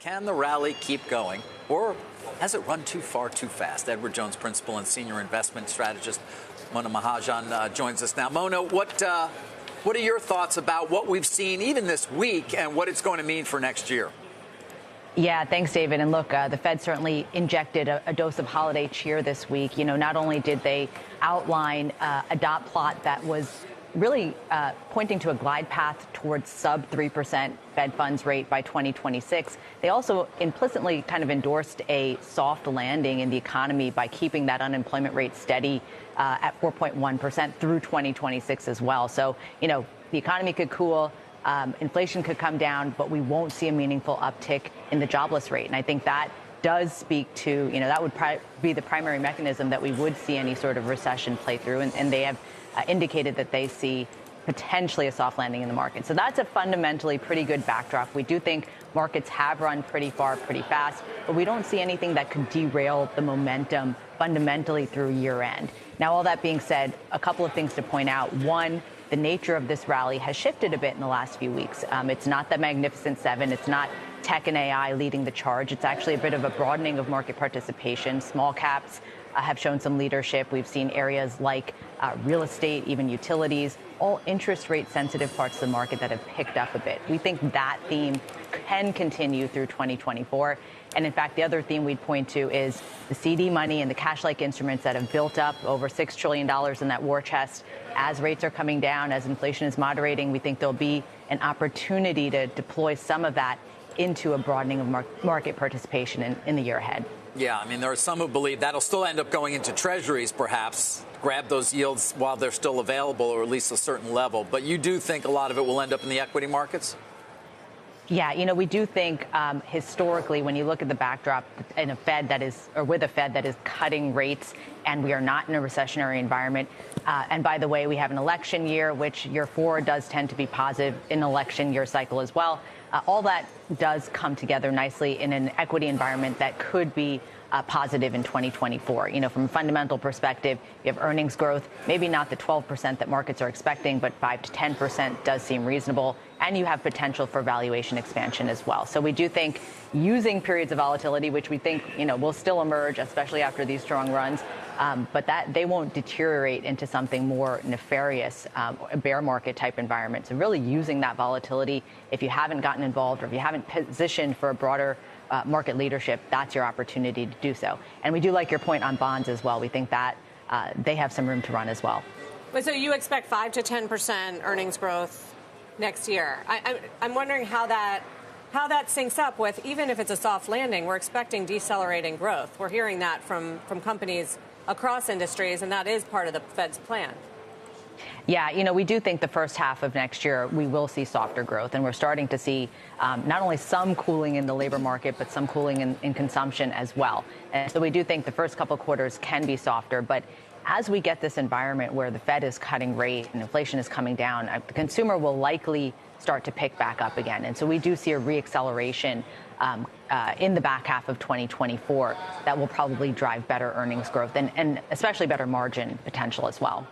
Can the rally keep going, or has it run too far too fast? Edward Jones, principal and senior investment strategist, Mona Mahajan joins us now. Mona, what are your thoughts about what we've seen even this week and what it's going to mean for next year? Yeah, thanks, David. And look, the Fed certainly injected a dose of holiday cheer this week. You know, not only did they outline a dot plot that was really pointing to a glide path towards sub 3% Fed funds rate by 2026. They also implicitly kind of endorsed a soft landing in the economy by keeping that unemployment rate steady at 4.1% through 2026 as well. So, you know, the economy could cool. Inflation could come down, but we won't see a meaningful uptick in the jobless rate. And I think that does speak to, you know, that would be the primary mechanism that we would see any sort of recession play through. And they have indicated that they see potentially a soft landing in the market. So that's a fundamentally pretty good backdrop. We do think markets have run pretty far, pretty fast, but we don't see anything that could derail the momentum fundamentally through year end. Now, all that being said, a couple of things to point out. One, the nature of this rally has shifted a bit in the last few weeks. It's not the Magnificent Seven. It's not tech and AI leading the charge. It's actually a bit of a broadening of market participation. Small caps have shown some leadership. We've seen areas like real estate, even utilities, all interest rate sensitive parts of the market that have picked up a bit. We think that theme can continue through 2024. And in fact, the other theme we'd point to is the CD money and the cash-like instruments that have built up over $6 trillion in that war chest. As rates are coming down, as inflation is moderating, we think there'll be an opportunity to deploy some of that into a broadening of market participation in the year ahead. Yeah, I mean, there are some who believe that'll still end up going into Treasuries, perhaps, grab those yields while they're still available, or at least a certain level. But you do think a lot of it will end up in the equity markets? Yeah, you know, we do think historically, when you look at the backdrop in a Fed that is, or with a Fed that is cutting rates, and we are not in a recessionary environment. And by the way, we have an election year, which year 4 does tend to be positive in an election year cycle as well. All that does come together nicely in an equity environment that could be positive in 2024. You know, from a fundamental perspective, you have earnings growth, maybe not the 12% that markets are expecting, but 5 to 10% does seem reasonable. And you have potential for valuation expansion as well. So we do think using periods of volatility, which we think, you know, will still emerge, especially after these strong runs, but that they won't deteriorate into something more nefarious, a bear market type environment. So really using that volatility, if you haven't gotten involved or if you haven't positioned for a broader market leadership, that's your opportunity to do so. And we do like your point on bonds as well. We think that they have some room to run as well. But so you expect 5 to 10% earnings growth next year. I'm wondering how that syncs up with, even if it's a soft landing, we're expecting decelerating growth. We're hearing that from companies across industries, and that is part of the Fed's plan. Yeah, you know, we do think the first half of next year we will see softer growth, and we're starting to see not only some cooling in the labor market, but some cooling in consumption as well. And so we do think the first couple of quarters can be softer, but as we get this environment where the Fed is cutting rate and inflation is coming down, the consumer will likely start to pick back up again. And so we do see a reacceleration in the back half of 2024 that will probably drive better earnings growth and especially better margin potential as well.